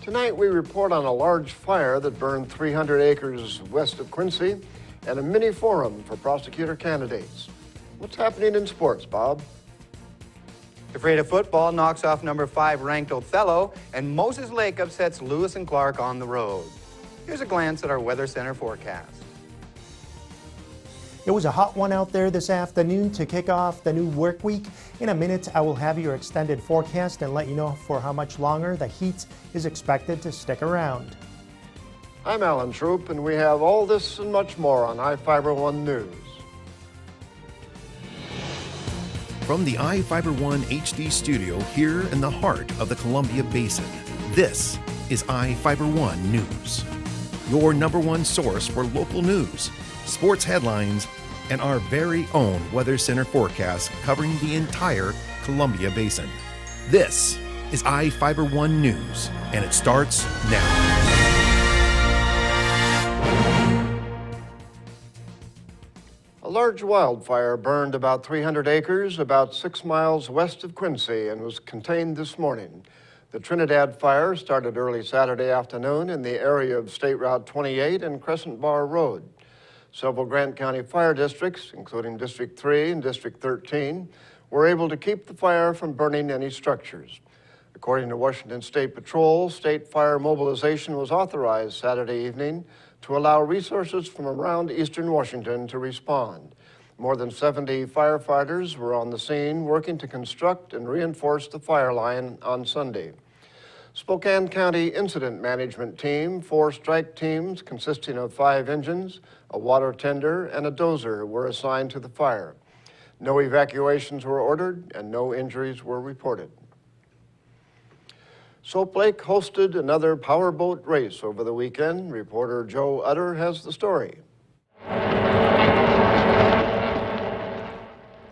Tonight we report on a large fire that burned 300 acres west of Quincy and a mini forum for prosecutor candidates. What's happening in sports, Bob? Ephrata football knocks off number 5 ranked Othello, and Moses Lake upsets Lewis and Clark on the road. Here's a glance at our Weather Center forecast. It was a hot one out there this afternoon to kick off the new work week. In a minute, I will have your extended forecast and let you know for how much longer the heat is expected to stick around. I'm Alan Troop, and we have all this and much more on iFiber One News. From the iFiber One HD studio here in the heart of the Columbia Basin, this is iFiber One News, your #1 source for local news, sports headlines, and our very own Weather Center forecast covering the entire Columbia Basin. This is iFiber One News, and it starts now. A large wildfire burned about 300 acres about 6 miles west of Quincy and was contained this morning. The Trinidad fire started early Saturday afternoon in the area of State Route 28 and Crescent Bar Road. Several Grant County fire districts, including District 3 and District 13, were able to keep the fire from burning any structures. According to Washington State Patrol, state fire mobilization was authorized Saturday evening to allow resources from around eastern Washington to respond. More than 70 firefighters were on the scene working to construct and reinforce the fire line on Sunday. Spokane County Incident Management Team, 4 strike teams consisting of 5 engines, a water tender, and a dozer were assigned to the fire. No evacuations were ordered and no injuries were reported. Soap Lake hosted another powerboat race over the weekend. Reporter Joe Utter has the story.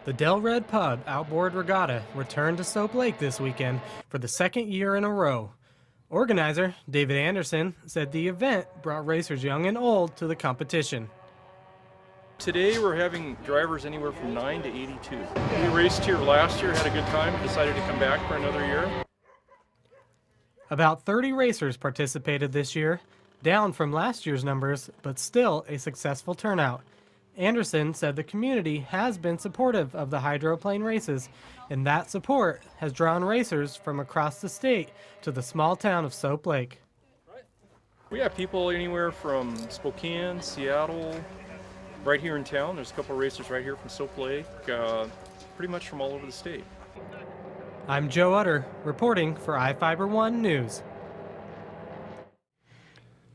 The Del Red Pub Outboard Regatta returned to Soap Lake this weekend for the 2nd year in a row. Organizer David Anderson said the event brought racers young and old to the competition. Today we're having drivers anywhere from 9 to 82. We raced here last year, had a good time, decided to come back for another year. About 30 racers participated this year, down from last year's numbers, but still a successful turnout. Anderson said the community has been supportive of the hydroplane races, and that support has drawn racers from across the state to the small town of Soap Lake. We have people anywhere from Spokane, Seattle, right here in town. There's a couple of racers right here from Soap Lake, pretty much from all over the state. I'm Joe Utter, reporting for iFiber One News.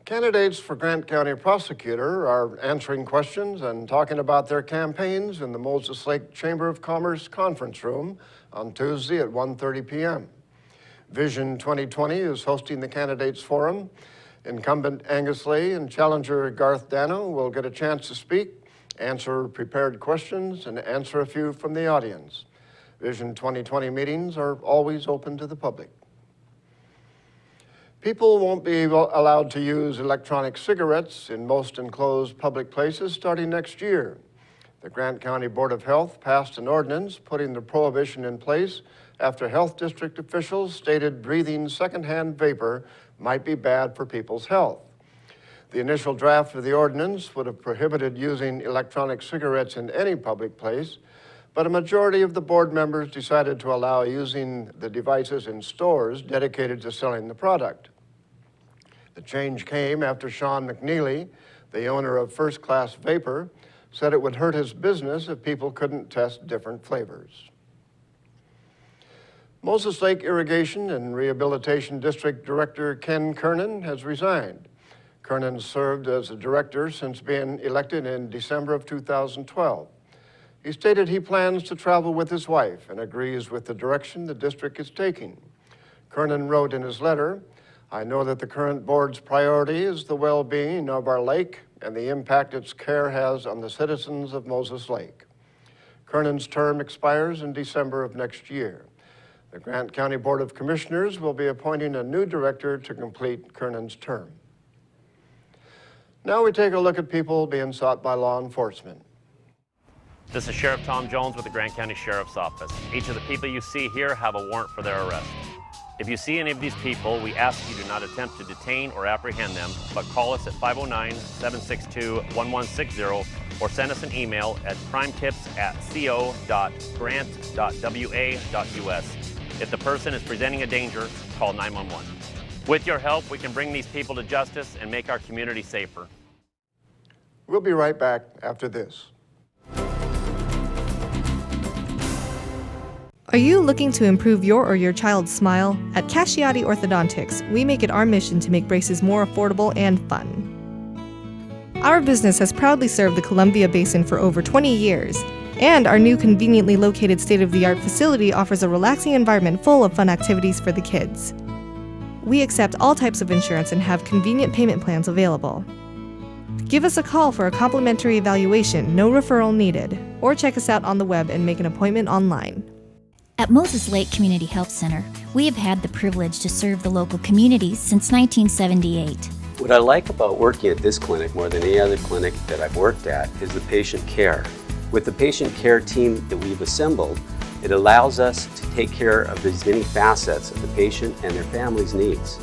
Candidates for Grant County Prosecutor are answering questions and talking about their campaigns in the Moses Lake Chamber of Commerce conference room on Tuesday at 1:30 p.m. Vision 2020 is hosting the candidates forum. Incumbent Angus Lee and challenger Garth Dano will get a chance to speak, answer prepared questions, and answer a few from the audience. Vision 2020 meetings are always open to the public. People won't be allowed to use electronic cigarettes in most enclosed public places starting next year. The Grant County Board of Health passed an ordinance putting the prohibition in place after health district officials stated breathing secondhand vapor might be bad for people's health. The initial draft of the ordinance would have prohibited using electronic cigarettes in any public place, but a majority of the board members decided to allow using the devices in stores dedicated to selling the product. The change came after Sean McNeely, the owner of First Class Vapor, said it would hurt his business if people couldn't test different flavors. Moses Lake Irrigation and Rehabilitation District Director Ken Kernan has resigned. Kernan served as a director since being elected in December of 2012. He stated he plans to travel with his wife and agrees with the direction the district is taking. Kernan wrote in his letter, "I know that the current board's priority is the well-being of our lake and the impact its care has on the citizens of Moses Lake." Kernan's term expires in December of next year. The Grant County Board of Commissioners will be appointing a new director to complete Kernan's term. Now we take a look at people being sought by law enforcement. This is Sheriff Tom Jones with the Grant County Sheriff's Office. Each of the people you see here have a warrant for their arrest. If you see any of these people, we ask you do not attempt to detain or apprehend them, but call us at 509-762-1160 or send us an email at crimetips@co.grant.wa.us. If the person is presenting a danger, call 911. With your help, we can bring these people to justice and make our community safer. We'll be right back after this. Are you looking to improve your or your child's smile? At Casciati Orthodontics, we make it our mission to make braces more affordable and fun. Our business has proudly served the Columbia Basin for over 20 years, and our new conveniently located state-of-the-art facility offers a relaxing environment full of fun activities for the kids. We accept all types of insurance and have convenient payment plans available. Give us a call for a complimentary evaluation, no referral needed, or check us out on the web and make an appointment online. At Moses Lake Community Health Center, we have had the privilege to serve the local communities since 1978. What I like about working at this clinic more than any other clinic that I've worked at is the patient care. With the patient care team that we've assembled, it allows us to take care of these many facets of the patient and their family's needs.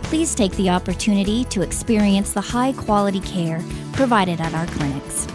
Please take the opportunity to experience the high-quality care provided at our clinics.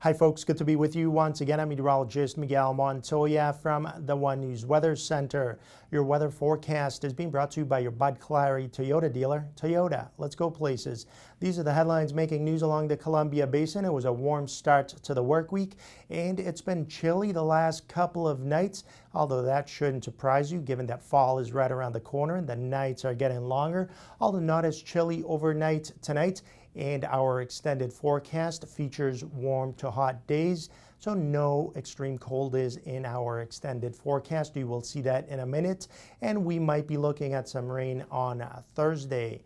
Hi folks, good to be with you once again. I'm meteorologist Miguel Montoya from the One News Weather Center. Your weather forecast is being brought to you by your Bud Clary Toyota dealer. Toyota, let's go places. These are the headlines making news along the Columbia Basin. It was a warm start to the work week, and it's been chilly the last couple of nights, although that shouldn't surprise you given that fall is right around the corner and the nights are getting longer, although not as chilly overnight tonight. And our extended forecast features warm to hot days, so no extreme cold is in our extended forecast. You will see that in a minute, and we might be looking at some rain on Thursday.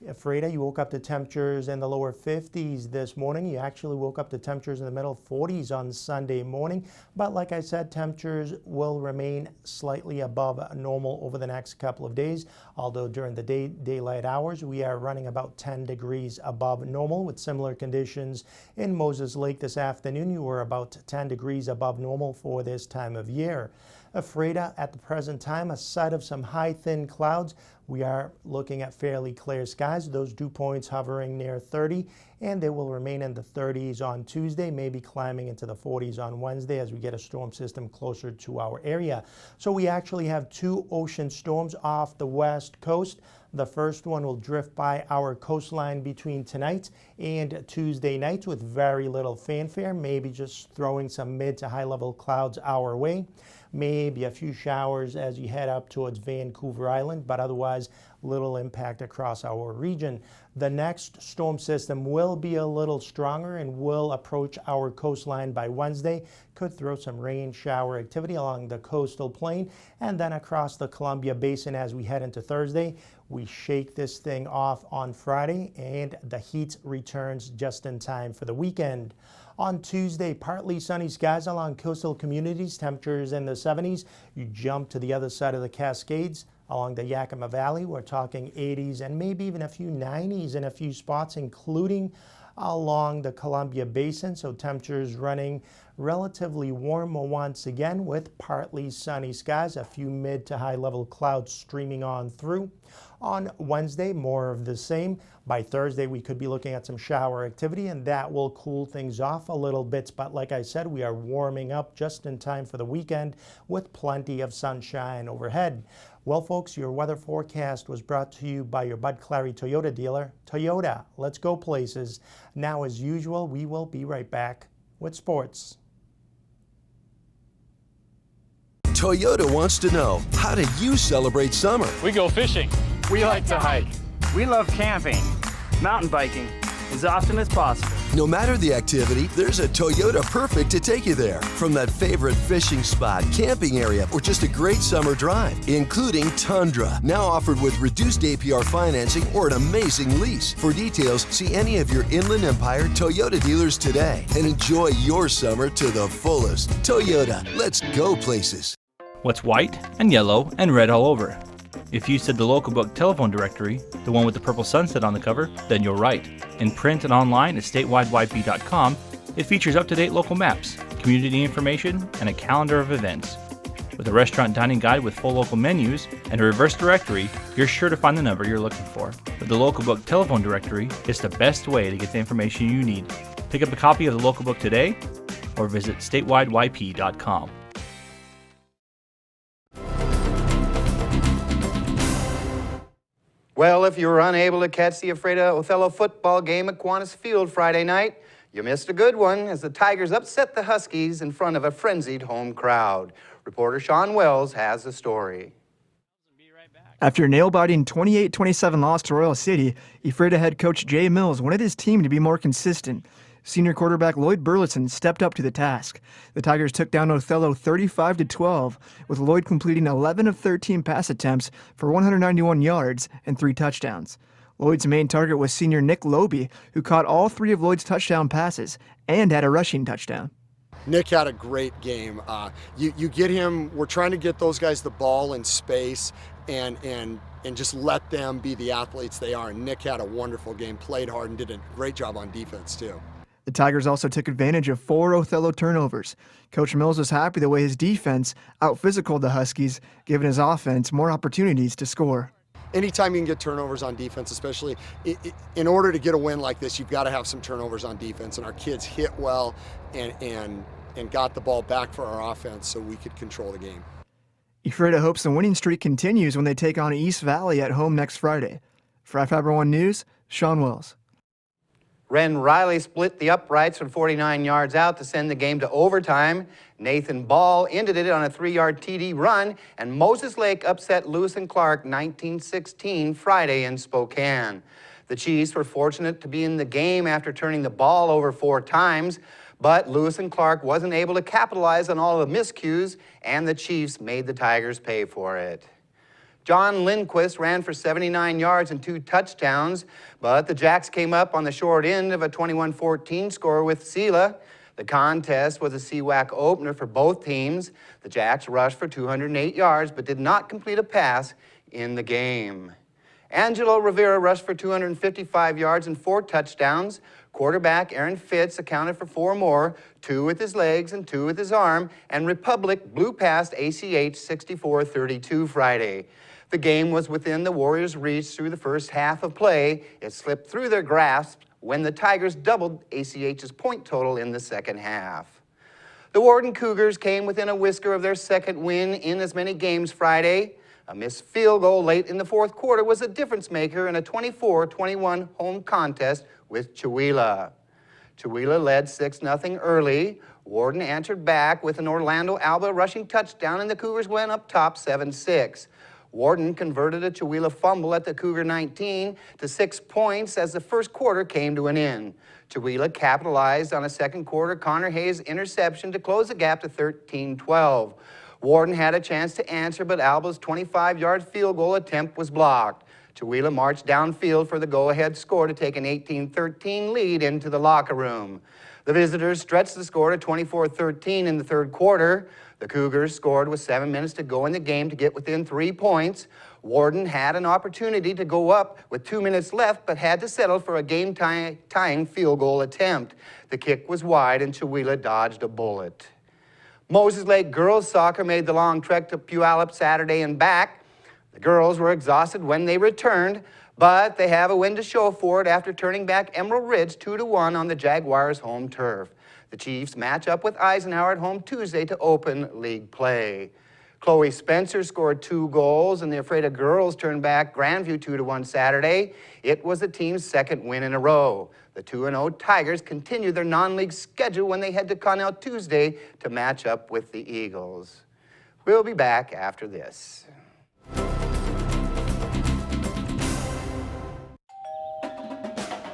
Freda, you woke up to temperatures in the lower 50s this morning. You actually woke up to temperatures in the middle 40s on Sunday morning. But like I said, temperatures will remain slightly above normal over the next couple of days. Although during the daylight hours, we are running about 10 degrees above normal with similar conditions in Moses Lake this afternoon. You were about 10 degrees above normal for this time of year. Freda, at the present time, aside of some high thin clouds, we are looking at fairly clear skies. Those dew points hovering near 30, and they will remain in the 30s on Tuesday, maybe climbing into the 40s on Wednesday as we get a storm system closer to our area. So we actually have two ocean storms off the west coast. The first one will drift by our coastline between tonight and Tuesday night with very little fanfare, maybe just throwing some mid to high level clouds our way. Maybe a few showers as you head up towards Vancouver Island, but otherwise little impact across our region. The next storm system will be a little stronger and will approach our coastline by Wednesday. Could throw some rain shower activity along the coastal plain and then across the Columbia Basin as we head into Thursday. We shake this thing off on Friday and the heat returns just in time for the weekend. On Tuesday, partly sunny skies along coastal communities, temperatures in the 70s. You jump to the other side of the Cascades along the Yakima Valley. We're talking 80s and maybe even a few 90s in a few spots, including along the Columbia Basin. So temperatures running relatively warm once again with partly sunny skies, a few mid to high level clouds streaming on through. On Wednesday, more of the same. By Thursday, we could be looking at some shower activity, and that will cool things off a little bit. But like I said, we are warming up just in time for the weekend with plenty of sunshine overhead. Well, folks, your weather forecast was brought to you by your Bud Clary Toyota dealer. Toyota, let's go places. Now, as usual, we will be right back with sports. Toyota wants to know, how do you celebrate summer? We go fishing. We like to hike. We love camping, mountain biking, as often as possible. No matter the activity, there's a Toyota perfect to take you there. From that favorite fishing spot, camping area, or just a great summer drive, including Tundra. Now offered with reduced APR financing or an amazing lease. For details, see any of your Inland Empire Toyota dealers today and enjoy your summer to the fullest. Toyota, let's go places. What's white and yellow and red all over? If you said the local book telephone directory, the one with the purple sunset on the cover, then you're right. In print and online at statewideyp.com, it features up-to-date local maps, community information, and a calendar of events. With a restaurant dining guide with full local menus and a reverse directory, you're sure to find the number you're looking for. With the Local Book telephone directory, it's the best way to get the information you need. Pick up a copy of the Local Book today or visit statewideyp.com. Well, if you were unable to catch the Ephrata Othello football game at Kiwanis Field Friday night, you missed a good one as the Tigers upset the Huskies in front of a frenzied home crowd. Reporter Sean Wells has the story. After a nail-biting 28-27 loss to Royal City, Ephrata head coach Jay Mills wanted his team to be more consistent. Senior quarterback Lloyd Burleson stepped up to the task. The Tigers took down Othello 35-12, with Lloyd completing 11 of 13 pass attempts for 191 yards and 3 touchdowns. Lloyd's main target was senior Nick Lobe, who caught all 3 of Lloyd's touchdown passes and had a rushing touchdown. Nick had a great game. You get him, we're trying to get those guys the ball in space and just let them be the athletes they are. And Nick had a wonderful game, played hard, and did a great job on defense, too. The Tigers also took advantage of 4 Othello turnovers. Coach Mills was happy the way his defense out-physicaled the Huskies, giving his offense more opportunities to score. Anytime you can get turnovers on defense, especially in order to get a win like this, you've got to have some turnovers on defense. And our kids hit well and got the ball back for our offense so we could control the game. Ephrata hopes the winning streak continues when they take on East Valley at home next Friday. For iFiber One News, Sean Wells. Ren Riley split the uprights from 49 yards out to send the game to overtime. Nathan Ball ended it on a 3-yard TD run, and Moses Lake upset Lewis and Clark 19-16 Friday in Spokane. The Chiefs were fortunate to be in the game after turning the ball over 4 times, but Lewis and Clark wasn't able to capitalize on all the miscues, and the Chiefs made the Tigers pay for it. John Lindquist ran for 79 yards and 2 touchdowns, but the Jacks came up on the short end of a 21-14 score with Sela. The contest was a CWAC opener for both teams. The Jacks rushed for 208 yards, but did not complete a pass in the game. Angelo Rivera rushed for 255 yards and 4 touchdowns. Quarterback Aaron Fitz accounted for 4 more, 2 with his legs and 2 with his arm, and Republic blew past ACH 64-32 Friday. The game was within the Warriors' reach through the first half of play. It slipped through their grasp when the Tigers doubled ACH's point total in the second half. The Warden Cougars came within a whisker of their second win in as many games Friday. A missed field goal late in the fourth quarter was a difference maker in a 24-21 home contest with Chewelah. Chewelah led 6-0 early. Warden answered back with an Orlando Alba rushing touchdown, and the Cougars went up top 7-6. Warden converted a Chewelah fumble at the Cougar 19 to 6 points as the first quarter came to an end. Chewelah capitalized on a second quarter Connor Hayes interception to close the gap to 13-12. Warden had a chance to answer, but Alba's 25-yard field goal attempt was blocked. Chewelah marched downfield for the go-ahead score to take an 18-13 lead into the locker room. The visitors stretched the score to 24-13 in the third quarter. The Cougars scored with 7 minutes to go in the game to get within 3 points. Warden had an opportunity to go up with 2 minutes left, but had to settle for a game-tying field goal attempt. The kick was wide, and Chewelah dodged a bullet. Moses Lake girls soccer made the long trek to Puyallup Saturday and back. The girls were exhausted when they returned, but they have a win to show for it after turning back Emerald Ridge 2-1 on the Jaguars' home turf. The Chiefs match up with Eisenhower at home Tuesday to open league play. Chloe Spencer scored 2 goals, and the Ephrata girls turned back Grandview 2-1 Saturday. It was the team's second win in a row. The 2-0 Tigers continued their non-league schedule when they head to Connell Tuesday to match up with the Eagles. We'll be back after this.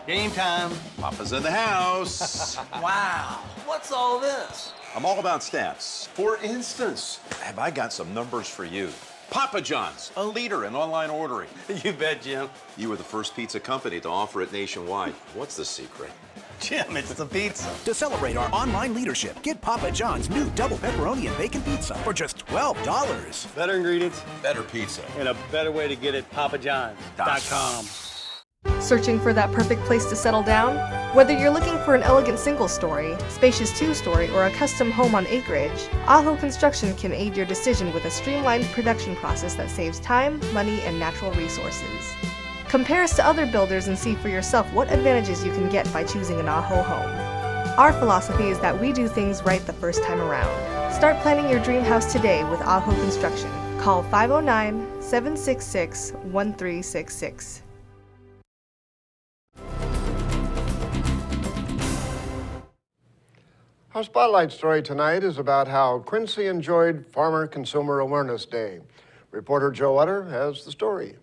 Game time. Papa's in the house. Wow, what's all this? I'm all about stats. For instance, have I got some numbers for you? Papa John's, a leader in online ordering. You bet, Jim. You were the first pizza company to offer it nationwide. What's the secret? Jim, it's the pizza. To celebrate our online leadership, get Papa John's new double pepperoni and bacon pizza for just $12. Better ingredients, better pizza, and a better way to get it, papajohns.com. Searching for that perfect place to settle down? Whether you're looking for an elegant single-story, spacious two-story, or a custom home on acreage, Aho Construction can aid your decision with a streamlined production process that saves time, money, and natural resources. Compare us to other builders and see for yourself what advantages you can get by choosing an Aho home. Our philosophy is that we do things right the first time around. Start planning your dream house today with Aho Construction. Call 509-766-1366. Our spotlight story tonight is about how Quincy enjoyed Farmer Consumer Awareness Day. Reporter Joe Utter has the story.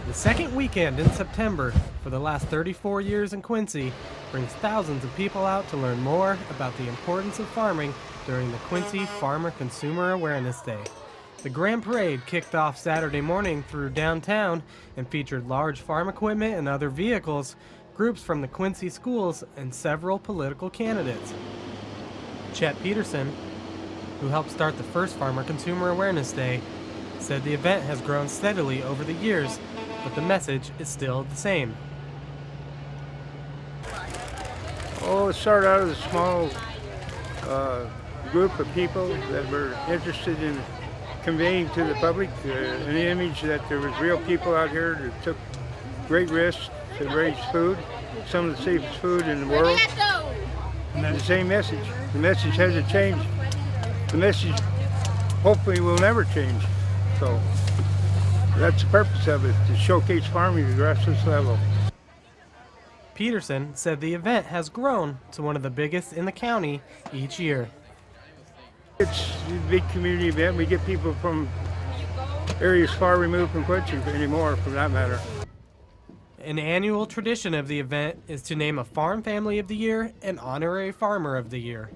The second weekend in September for the last 34 years in Quincy brings thousands of people out to learn more about the importance of farming during the Quincy Farmer Consumer Awareness Day. The Grand Parade kicked off Saturday morning through downtown and featured large farm equipment and other vehicles, groups from the Quincy schools, and several political candidates. Chet Peterson, who helped start the first Farmer Consumer Awareness Day, said the event has grown steadily over the years, but the message is still the same. Oh, it started out as a small group of people that were interested in conveying to the public an image that there was real people out here that took great risks to raise food, some of the safest food in the world. And that's the same message. The message hasn't changed. The message hopefully will never change. So that's the purpose of it, to showcase farming at the grassroots level. Peterson said the event has grown to one of the biggest in the county each year. It's a big community event. We get people from areas far removed from Quincy anymore, for that matter. An annual tradition of the event is to name a Farm Family of the Year and Honorary Farmer of the Year.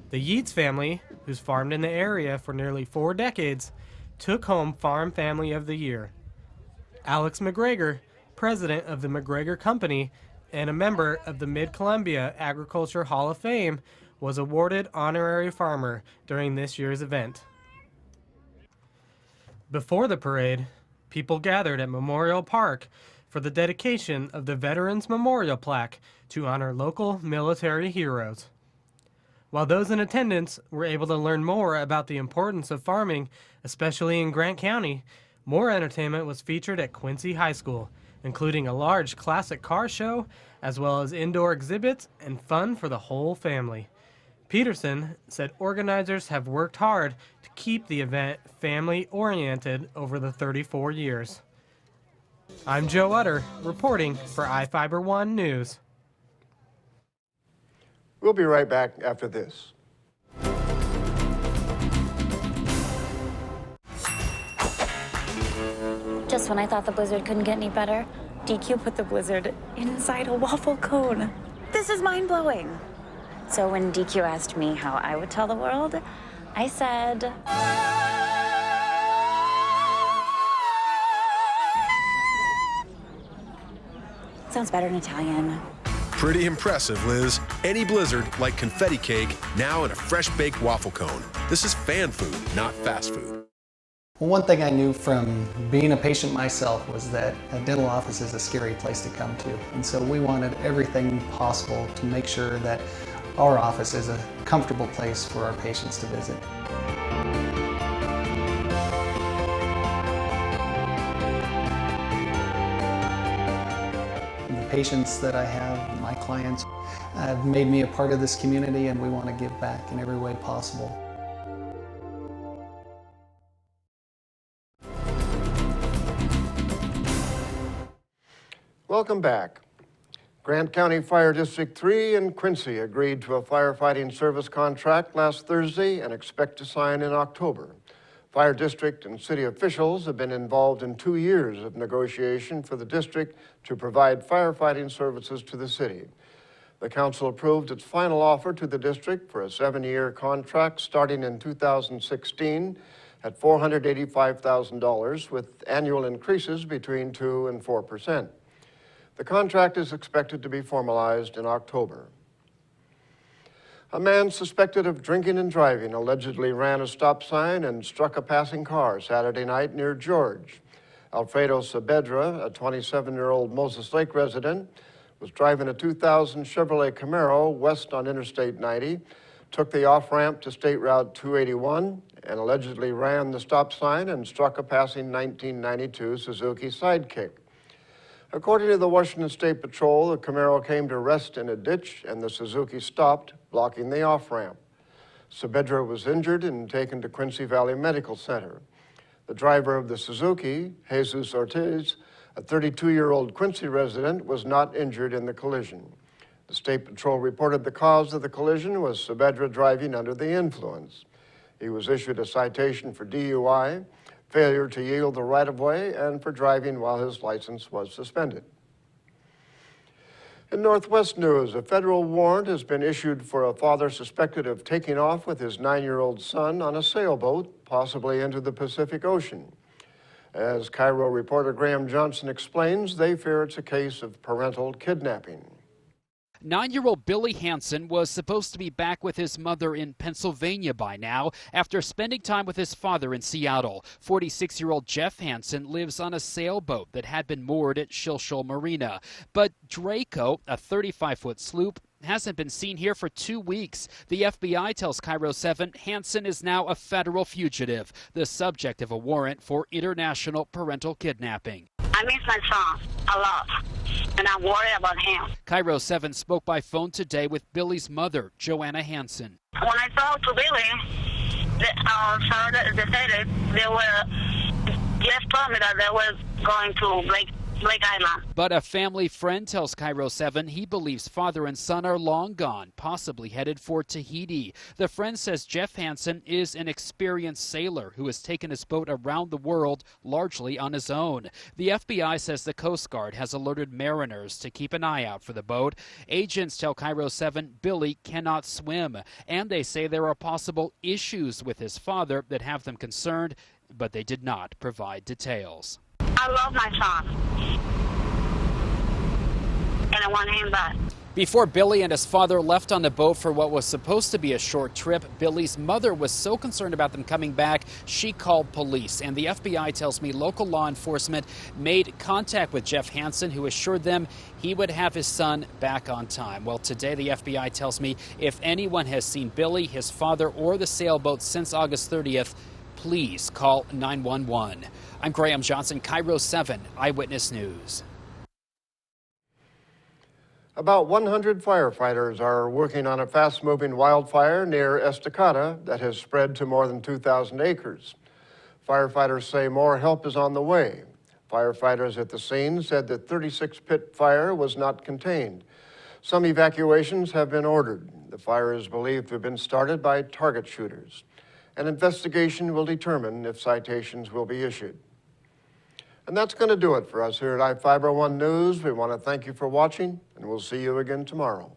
The Yeats family, who's farmed in the area for nearly 4 decades, took home Farm Family of the Year. Alex McGregor, president of the McGregor Company and a member of the Mid-Columbia Agriculture Hall of Fame, was awarded Honorary Farmer during this year's event. Before the parade, people gathered at Memorial Park for the dedication of the Veterans Memorial Plaque to honor local military heroes. While those in attendance were able to learn more about the importance of farming, especially in Grant County, more entertainment was featured at Quincy High School, including a large classic car show, as well as indoor exhibits and fun for the whole family. Peterson said organizers have worked hard to keep the event family-oriented over the 34 years. I'm Joe Utter, reporting for iFiber One News. We'll be right back after this. Just when I thought the blizzard couldn't get any better, DQ put the blizzard inside a waffle cone. This is mind-blowing. So when DQ asked me how I would tell the world, I said... Sounds better in Italian. Pretty impressive, Liz. Any blizzard, like confetti cake, now in a fresh-baked waffle cone. This is fan food, not fast food. Well, one thing I knew from being a patient myself was that a dental office is a scary place to come to. And so we wanted everything possible to make sure that our office is a comfortable place for our patients to visit. The patients that I have, my clients, have made me a part of this community, and we want to give back in every way possible. Welcome back. Grant County Fire District 3 and Quincy agreed to a firefighting service contract last Thursday and expect to sign in October. Fire district and city officials have been involved in 2 years of negotiation for the district to provide firefighting services to the city. The council approved its final offer to the district for a 7-year contract starting in 2016 at $485,000 with annual increases between 2% and 4%. The contract is expected to be formalized in October. A man suspected of drinking and driving allegedly ran a stop sign and struck a passing car Saturday night near George. Alfredo Saavedra, a 27-year-old Moses Lake resident, was driving a 2000 Chevrolet Camaro west on Interstate 90, took the off-ramp to State Route 281, and allegedly ran the stop sign and struck a passing 1992 Suzuki Sidekick. According to the Washington State Patrol, the Camaro came to rest in a ditch and the Suzuki stopped, blocking the off-ramp. Saavedra was injured and taken to Quincy Valley Medical Center. The driver of the Suzuki, Jesus Ortiz, a 32-year-old Quincy resident, was not injured in the collision. The State Patrol reported the cause of the collision was Saavedra driving under the influence. He was issued a citation for DUI, failure to yield the right-of-way, and for driving while his license was suspended. In Northwest news, a federal warrant has been issued for a father suspected of taking off with his 9-year-old son on a sailboat, possibly into the Pacific Ocean. As Cairo reporter Graham Johnson explains, they fear it's a case of parental kidnapping. 9-year-old Billy Hansen was supposed to be back with his mother in Pennsylvania by now after spending time with his father in Seattle. 46-year-old Jeff Hansen lives on a sailboat that had been moored at Shilshole Marina. But Draco, a 35-foot sloop, hasn't been seen here for 2 weeks. The FBI tells Cairo 7 Hansen is now a federal fugitive, the subject of a warrant for international parental kidnapping. I miss my son a lot, and I'm worried about him. Cairo 7 spoke by phone today with Billy's mother, Joanna Hansen. When I talked to Billy, they said they were just told me that they were going to Lake Island. But a family friend tells Cairo 7 he believes father and son are long gone, possibly headed for Tahiti. The friend says Jeff Hansen is an experienced sailor who has taken his boat around the world largely on his own. The FBI says the Coast Guard has alerted mariners to keep an eye out for the boat. Agents tell Cairo 7 Billy cannot swim, and they say there are possible issues with his father that have them concerned, but they did not provide details. I love my son, and I want him back. Before Billy and his father left on the boat for what was supposed to be a short trip, Billy's mother was so concerned about them coming back, she called police. And the FBI tells me local law enforcement made contact with Jeff Hansen, who assured them he would have his son back on time. Well, today the FBI tells me if anyone has seen Billy, his father, or the sailboat since August 30th, please call 911. I'm Graham Johnson, Cairo 7 Eyewitness News. About 100 firefighters are working on a fast-moving wildfire near Estacada that has spread to more than 2,000 acres. Firefighters say more help is on the way. Firefighters at the scene said the 36-pit fire was not contained. Some evacuations have been ordered. The fire is believed to have been started by target shooters. An investigation will determine if citations will be issued. And that's going to do it for us here at I-501 News. We want to thank you for watching, and we'll see you again tomorrow.